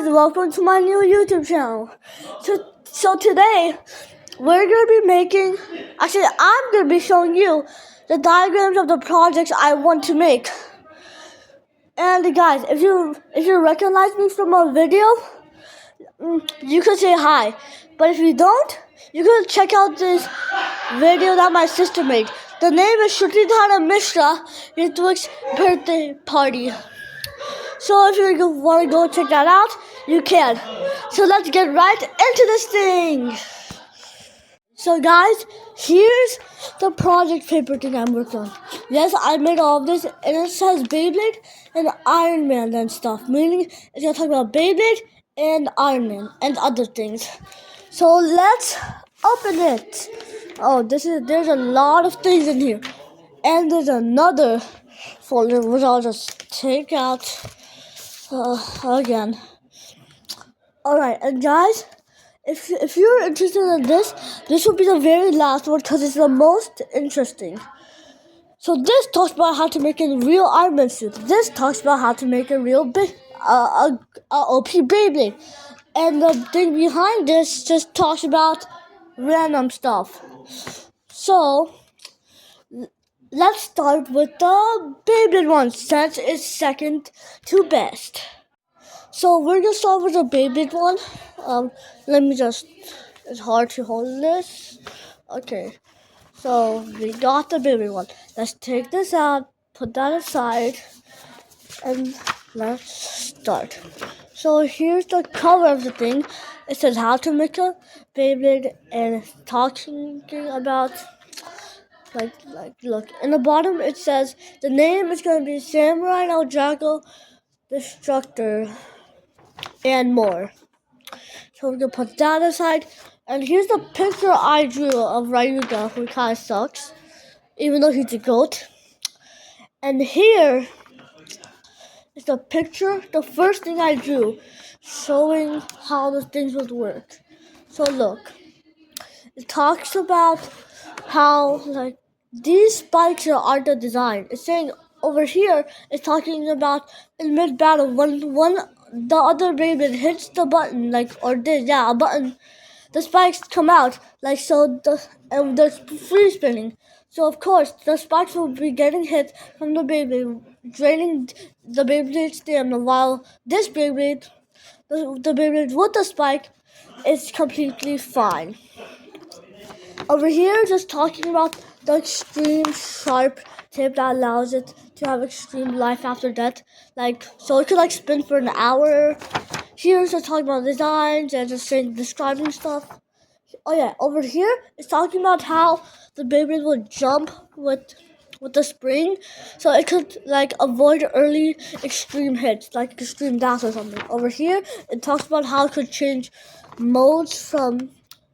guys, welcome to my new YouTube channel. So today we're gonna be making. Actually, I'm gonna be showing you the diagrams of the projects I want to make. And guys, if you recognize me from a video, you can say hi. But if you don't, you can check out this video that my sister made. The name is Mishra, Ritwik's birthday party. So if you want to go check that out, you can. So let's get right into this thing. So guys, here's the project paper thing I'm working on. Yes, I made all of this, and it says Beyblade and Iron Man and stuff. Meaning it's gonna talk about Beyblade and Iron Man and other things. So let's open it. Oh, there's a lot of things in here, and there's another folder which I'll just take out again. Alright, and guys, if you're interested in this will be the very last one because it's the most interesting. So this talks about how to make a real Iron Man suit. This talks about how to make a real OP Beyblade. And the thing behind this just talks about random stuff. So let's start with the Beyblade one since it's second to best. So we're gonna start with the Beyblade one. It's hard to hold this. Okay, so we got the Beyblade one. Let's take this out, put that aside, and let's start. So here's the cover of the thing. It says how to make a Beyblade, and it's talking about look. In the bottom it says the name is gonna be Samurai no Jago Destructor and more. So we're gonna put that aside. And here's the picture I drew of Ryuga, who kind of sucks, even though he's a goat. And here is the picture, the first thing I drew, showing how the things would work. So look, it talks about how these spikes are the design. It's saying over here, it's talking about in mid battle when the other Beyblade hits the button, a button, the spikes come out, and they're free spinning. So of course, the spikes will be getting hit from the Beyblade, draining the Beyblade's stamina, while this Beyblade, the Beyblade with the spike, is completely fine. Over here, just talking about the extreme sharp tip that allows it to have extreme life after death. So it could spin for an hour. Here's just talking about designs and just describing stuff. Oh yeah, over here it's talking about how the Beyblade will jump with the spring, so it could avoid early extreme hits, like extreme dash or something. Over here, it talks about how it could change modes from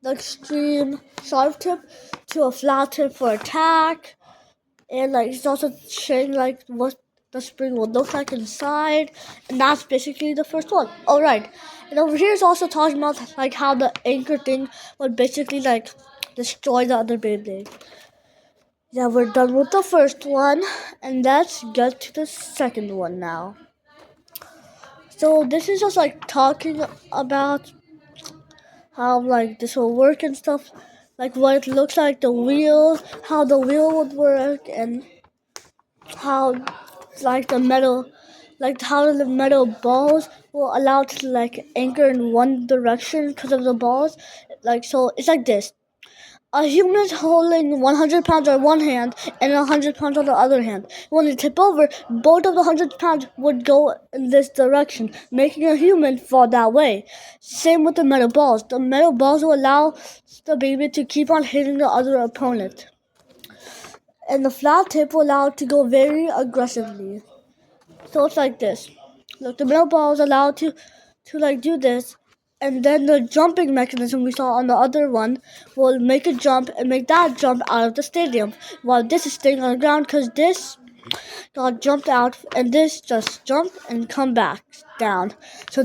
the extreme sharp tip to a flat tip for attack, and it's also showing what the spring will look like inside, and that's basically the first one. Alright, and over here is also talking about how the anchor thing would basically destroy the other Beyblade. Yeah, we're done with the first one, and let's get to the second one now. So this is just talking about how this will work and stuff, what it looks like, the wheel, how the wheel would work, and how the metal balls will allow it to anchor in one direction because of the balls. So it's like this. A human is holding 100 pounds on one hand and 100 pounds on the other hand. When they tip over, both of the 100 pounds would go in this direction, making a human fall that way. Same with the metal balls. The metal balls will allow the baby to keep on hitting the other opponent. And the flat tip will allow it to go very aggressively. So it's like this. Look, the metal ball is allowed to do this. And then the jumping mechanism we saw on the other one will make a jump and make that jump out of the stadium. While this is staying on the ground because this got jumped out and this just jumped and come back down. So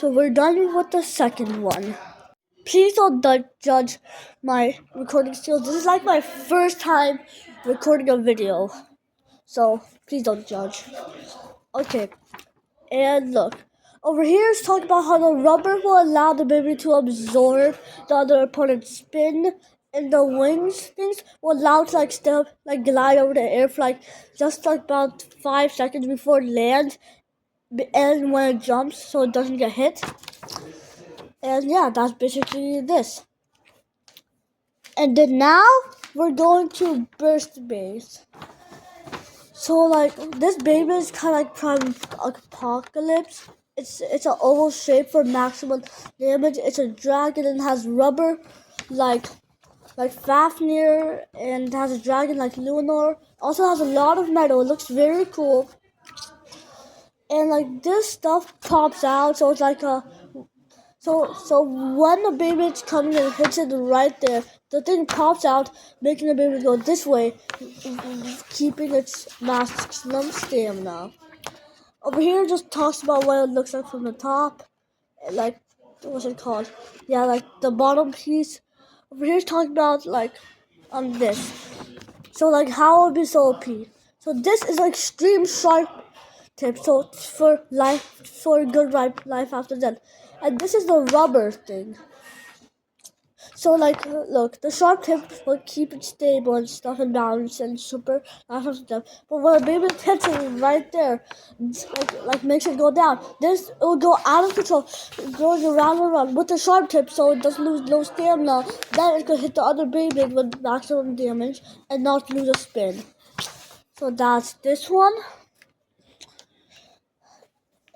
we're done with the second one. Please don't judge my recording skills. This is my first time recording a video. So please don't judge. Okay, and look. Over here is talking about how the rubber will allow the baby to absorb the other opponent's spin, and the wings things will allow it to glide over the air for just about 5 seconds before it lands, and when it jumps, so it doesn't get hit. And yeah, that's basically this. And then now we're going to burst base. So this baby is kind of like Prime Apocalypse. It's an oval shape for maximum damage. It's a dragon and has rubber like Fafnir, and it has a dragon like Lunar. Also has a lot of metal. It looks very cool. And this stuff pops out, so it's like a so when the baby is coming and hits it right there, the thing pops out, making the baby go this way, keeping its maximum stamina. Over here just talks about what it looks like from the top. What's it called? Yeah, the bottom piece. Over here is talking about this. So how it would be so OP. So this is extreme sharp tip. So for good life after death. And this is the rubber thing. So look, the sharp tip will keep it stable and stuff and balanced and super life after death. But when a baby hits it right there, makes it go down, this it will go out of control, going around and around with the sharp tip, so it doesn't lose no stamina. Then it could hit the other baby with maximum damage and not lose a spin. So that's this one.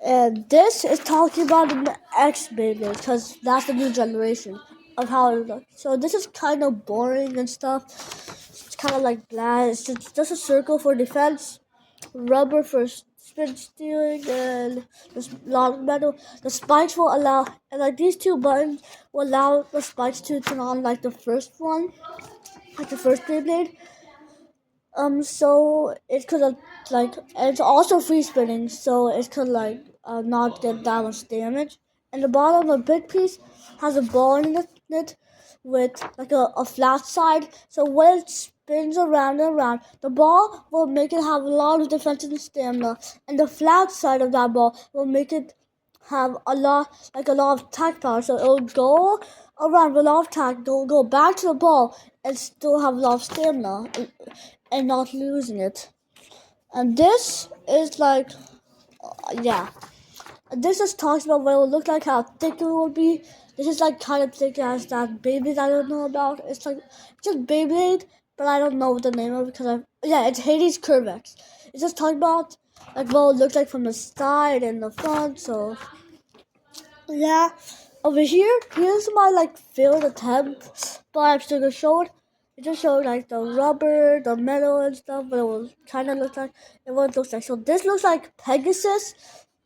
And this is talking about the X baby, because that's the new generation of how it looks. So this is kind of boring and stuff. It's kind of like blah. It's just a circle for defense, rubber for spin stealing, and this long metal. The spikes will allow, and these two buttons will allow the spikes to turn on the first one, the first Beyblade. So it could and it's also free spinning, so it could not get that much damage. And the bottom, the big piece, has a ball in it with a flat side. So when it spins around and around, the ball will make it have a lot of defense and stamina, and the flat side of that ball will make it have a lot of attack power. So it'll go around with a lot of attack, go back to the ball, and still have a lot of stamina and not losing it. And this is yeah. This just talks about what it will look like, how thick it will be. This is kind of thick as that Beyblade I don't know about. It's just Beyblade, but I don't know the name of it because it's Hades Curvex. It's just talking about what it looks like from the side and the front. So yeah, over here's my failed attempt, but I'm still gonna show it. It just showed the rubber, the metal and stuff, but it will kind of look like and what it looks like. So this looks like Pegasus,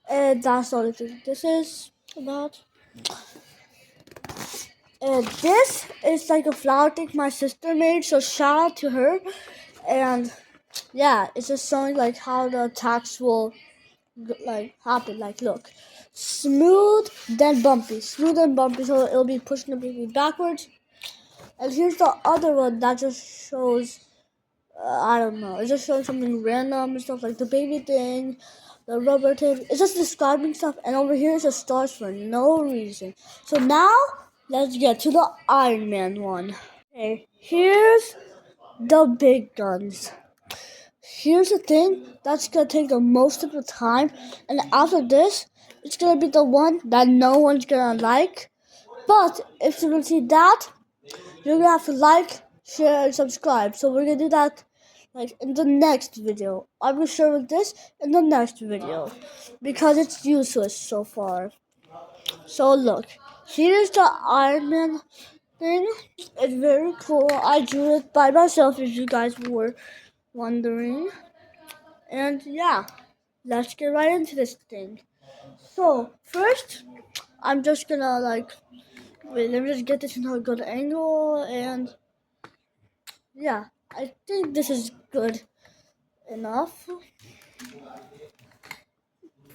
and that's the only thing this is about. And this is a flower thing my sister made, so shout out to her. And yeah, it's just showing how the attacks will happen. Look, smooth then bumpy, smooth and bumpy, so it'll be pushing the baby backwards. And here's the other one that just shows, I don't know, it's just showing something random and stuff, like the baby thing, the rubber thing. It's just describing stuff, and over here it just starts for no reason. So now, let's get to the Iron Man one. Okay, here's the big guns. Here's the thing that's gonna take the most of the time, and after this, it's gonna be the one that no one's gonna like. But if you want to see that, you're gonna have to like, share, and subscribe. So we're gonna do that in the next video. I'm gonna share this in the next video because it's useless so far. So look, here's the Iron Man thing. It's very cool. I drew it by myself, if you guys were wondering. And yeah, let's get right into this thing. So first, I'm just gonna wait, let me just get this into a good angle, and yeah, I think this is good enough.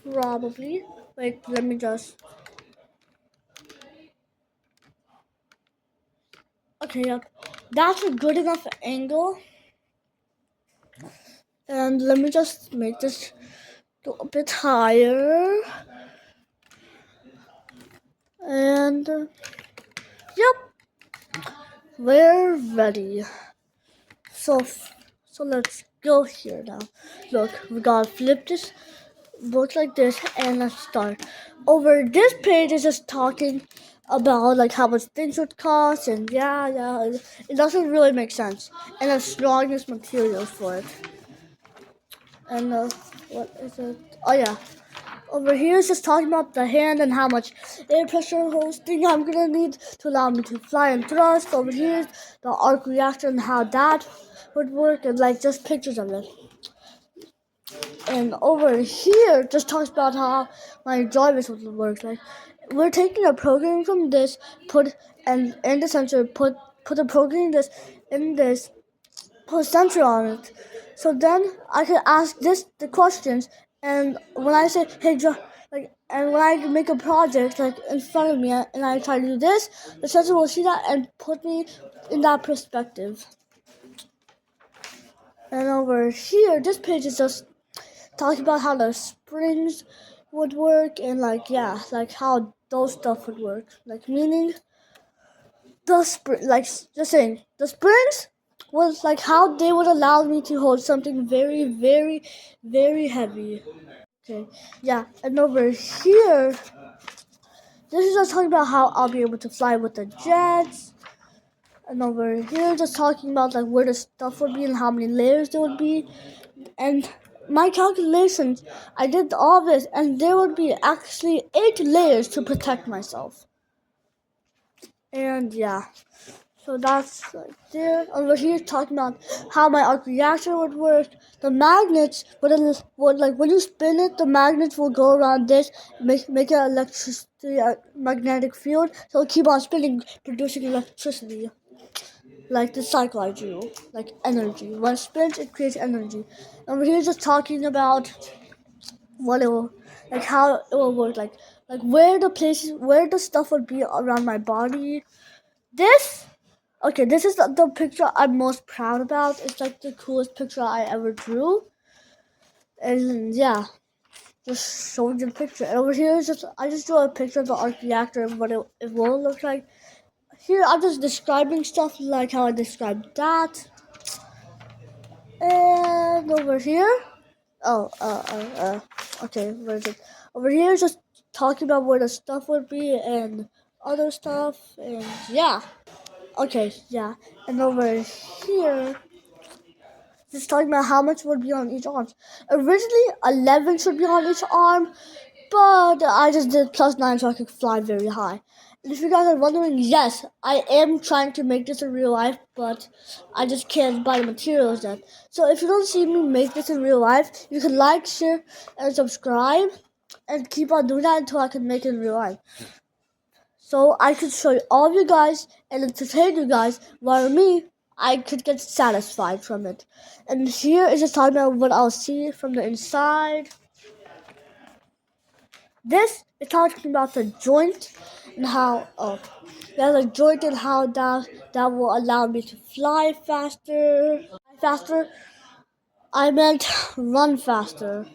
Probably. Wait, let me just. Okay, yep. That's a good enough angle. And let me just make this go a bit higher. And yep, we're ready. So, so let's go here now. Look, we gotta flip this book like this, and let's start. Over this page is just talking about like how much things would cost, and yeah, it doesn't really make sense. And the strongest materials for it. And what is it? Oh yeah. Over here is just talking about the hand and how much air pressure hosting I'm gonna need to allow me to fly and thrust. Over here is the arc reactor and how that would work, and like just pictures of it. And over here just talks about how my drivers would work. Like we're taking a program from this, put and in the sensor, put the program this in this, put a sensor on it. So then I can ask this the questions, and when I say hey and when I make a project like in front of me and I try to do this, the sensor will see that and put me in that perspective. And over here, this page is just talking about how the springs would work, and like how those stuff would work. Like meaning just saying the springs was like how they would allow me to hold something very, very, very heavy. Okay, yeah, and over here, this is just talking about how I'll be able to fly with the jets. And over here, just talking about like where the stuff would be and how many layers there would be. And my calculations, I did all this, and there would be actually 8 layers to protect myself. And yeah, so that's right there. Over here, talking about how my arc reactor would work. The magnets would like when you spin it, the magnets will go around this, make an electricity magnetic field. So it'll keep on spinning, producing electricity. Like the cycle I drew, like energy. When it spins, it creates energy. And we're here just talking about what it will, like how it will work, like where the stuff would be around my body. This is the picture I'm most proud about. It's like the coolest picture I ever drew. And yeah, just showing you the picture. And over here is I just drew a picture of the arc reactor and what it will look like. Here I'm just describing stuff like how I described that. And over here, okay, where is it? Over here is just talking about where the stuff would be and other stuff, and yeah. Okay, yeah. And over here, just talking about how much would be on each arm. Originally, 11 should be on each arm, but I just did +9 so I could fly very high. And if you guys are wondering, yes, I am trying to make this in real life, but I just can't buy the materials yet. So if you don't see me make this in real life, you can like, share, and subscribe, and keep on doing that until I can make it in real life. So I could show all of you guys and entertain you guys, while me, I could get satisfied from it. And here is just talking about what I'll see from the inside. This is talking about the joint and how there's a joint and how that will allow me to fly faster. I meant run faster,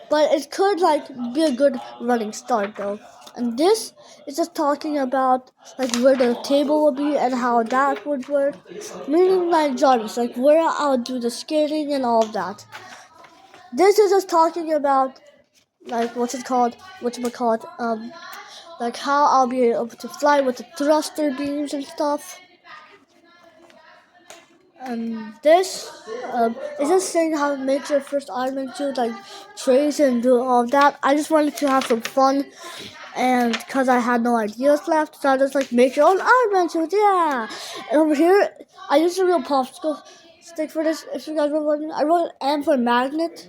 but it could like be a good running start though. And this is just talking about like where the table will be and how that would work, meaning like jobs, like where I'll do the skating and all of that. This is just talking about like like how I'll be able to fly with the thruster beams and stuff. And this is just saying how to make your first Iron Man suit, like trace and do all of that. I just wanted to have some fun, and because I had no ideas left, so I just like make your own Iron Man suit, yeah. And over here, I used a real popsicle stick for this. If you guys were wondering, I wrote M for magnet,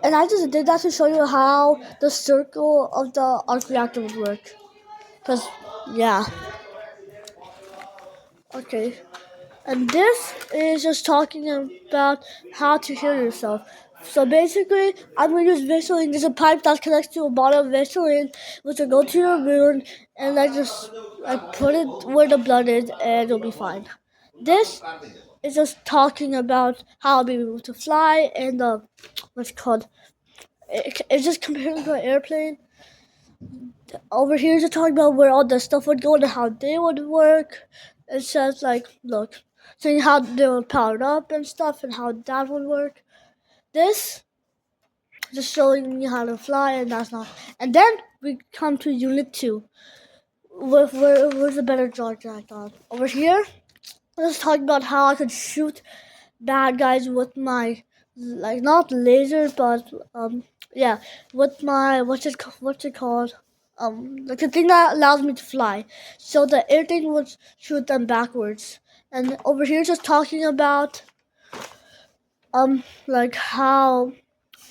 and I just did that to show you how the circle of the arc reactor would work. Cause yeah, okay. And this is just talking about how to heal yourself. So basically, I'm going to use Vaseline. There's a pipe that connects to a bottle of Vaseline, which will go to your wound, and I just put it where the blood is, and it'll be fine. This is just talking about how I'll be able to fly, and what's it called? It's just comparing to an airplane. Over here is talking about where all the stuff would go and how they would work. It says like, look, saying how they were powered up and stuff and how that would work. This just showing me how to fly, and that's not. And then we come to Unit 2. Where's the better project on? Over here, let's talk about how I could shoot bad guys with my, like, not laser, but yeah, with my what's it called? Like the thing that allows me to fly. So the air thing would shoot them backwards. And over here, just talking about like how,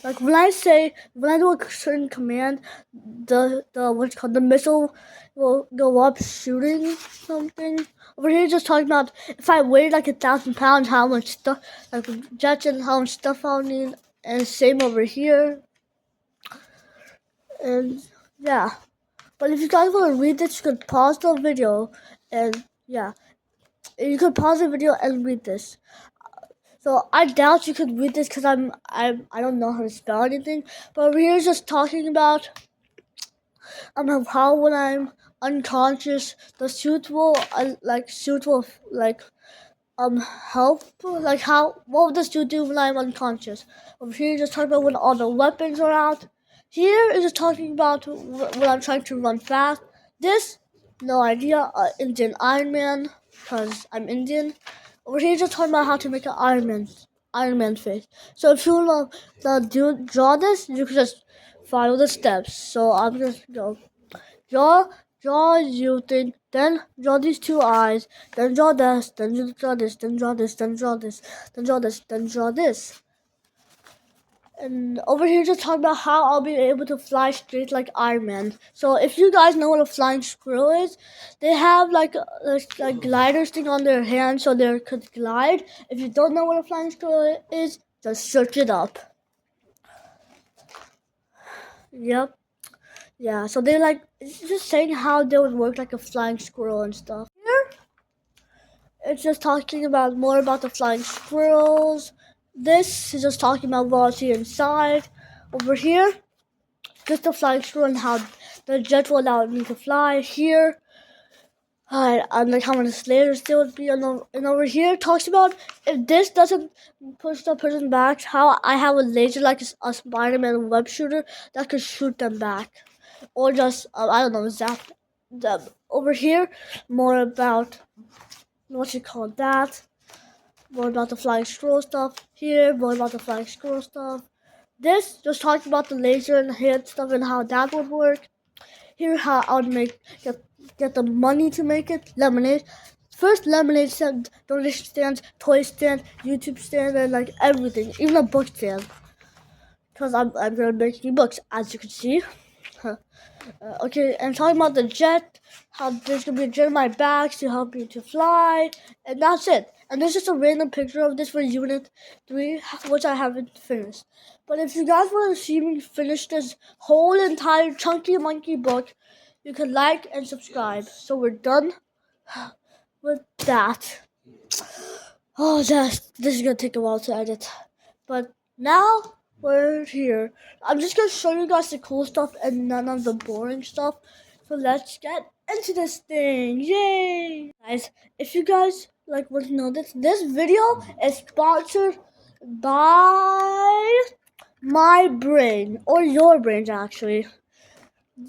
like when I do a certain command, the what's called the missile will go up shooting something. Over here, just talking about if I weighed like 1,000 pounds, how much stuff, like jets and how much stuff I'll need. And same over here. And yeah, but if you guys want to read this, you could pause the video and yeah, you could pause the video and read this. So I doubt you could read this because I don't know how to spell anything. But over here is just talking about how when I'm unconscious, the suit will help, like how what would the suit do when I'm unconscious. Over here just talking about when all the weapons are out. Here is just talking about when I'm trying to run fast. This, no idea. Indian Iron Man, because I'm Indian. Over here just talking about how to make an Iron Man face. So if you want to draw this, you can just follow the steps. So I'm just go draw you think, then draw these two eyes, then draw this, then draw this, then draw this, then draw this, then draw this, then draw this. And over here just talking about how I'll be able to fly straight like Iron Man. So if you guys know what a flying squirrel is, they have like a gliders thing on their hand so they could glide. If you don't know what a flying squirrel is, just search it up. Yep. Yeah, so they're like, it's just saying how they would work like a flying squirrel and stuff. Here, it's just talking about more about the flying squirrels. This is just talking about what I see inside. Over here, just the flying squirrel and how the jet will allow me to fly. Here, and like how many layers there would be. And over here, talks about if this doesn't push the person back, how I have a laser like a Spider-Man web shooter that could shoot them back. Or just, I don't know, zap them. Over here, more about, what you call that, more about the flying squirrel stuff. Here, more about the flying squirrel stuff. This, just talking about the laser and head stuff and how that would work. Here, how I would get the money to make it. Lemonade. First, lemonade stand, donation stands, toy stand, YouTube stand, and like everything, even a book stand. Because I'm gonna make new books, as you can see. Okay, and talking about the jet, how there's gonna be a jet on my back to help me to fly, and that's it. And there's just a random picture of this for Unit 3, which I haven't finished. But if you guys want to see me finish this whole entire Chunky Monkey book, you can like and subscribe. So we're done with that. Oh, this is gonna take a while to edit. But now we're here. I'm just gonna show you guys the cool stuff and none of the boring stuff. So let's get into this thing. Yay! Guys, if you guys like want to know this video is sponsored by my brain, or your brains actually.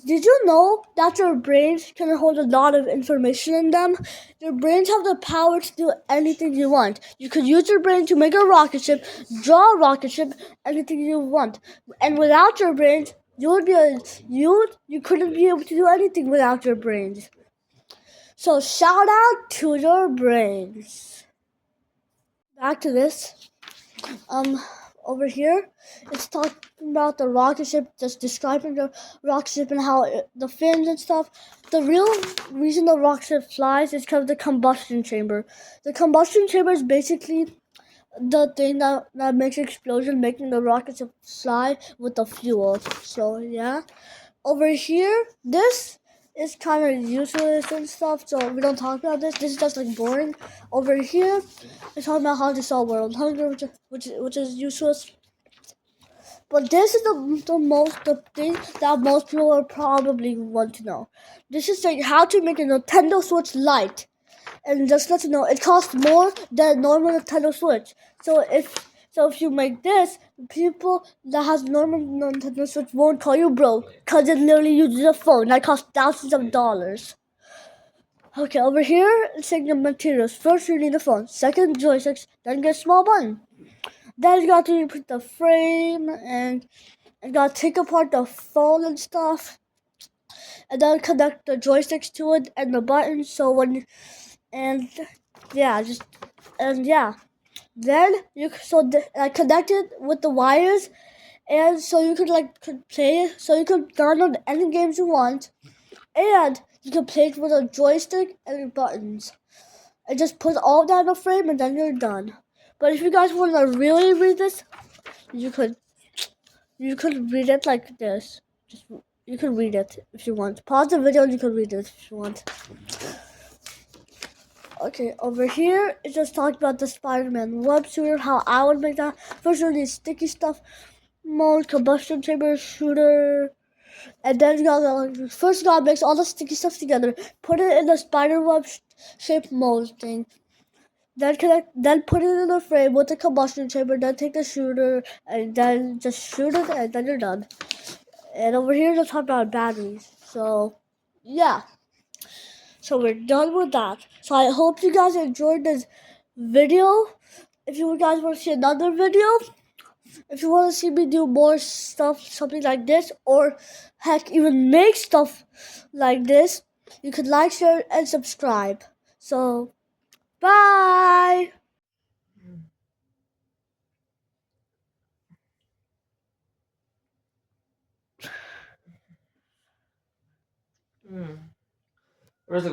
Did you know that your brains can hold a lot of information in them? Your brains have the power to do anything you want. You could use your brain to make a rocket ship, draw a rocket ship, anything you want. And without your brains, you couldn't be able to do anything without your brains. So shout out to your brains. Back to this. Over here, it's talking about the rocket ship, just describing the rocket ship and how the fins and stuff. The real reason the rocket ship flies is because of the combustion chamber. The combustion chamber is basically the thing that makes an explosion, making the rocket ship fly with the fuel. So yeah, over here, this is kind of useless and stuff, so we don't talk about this. This is just like boring. Over here, it's talking about how to solve world hunger, which is useless. But this is the thing that most people will probably want to know. This is like how to make a Nintendo Switch Lite. And just let you know, it costs more than normal Nintendo Switch. So if you make this, people that has normal Nintendo Switch won't call you broke, cause it literally uses a phone that costs thousands of dollars. Okay, over here, it's saying the materials. First, you need a phone. Second, joysticks. Then get a small button. Then you got to put the frame and got to take apart the phone and stuff. And then connect the joysticks to it and the buttons. And yeah. Then I connected with the wires, and so you could play. So you could download any games you want, and you can play it with a joystick and buttons. And just put all that in a frame, and then you're done. But if you guys want to really read this, you could read it like this. You can read it if you want. Pause the video and you can read it if you want. Okay, over here it just talked about the Spider-Man web shooter, how I would make that. First you need sticky stuff, mold, combustion chamber, shooter, and then first you gotta mix all the sticky stuff together, put it in the spider web shaped mold thing. Then put it in a frame with the combustion chamber, then take the shooter, and then just shoot it, and then you're done. And over here they'll talk about batteries. So, yeah. So we're done with that. So I hope you guys enjoyed this video. If you guys want to see another video, if you want to see me do more stuff, something like this, or heck, even make stuff like this, you can like, share, and subscribe. So, bye! Where's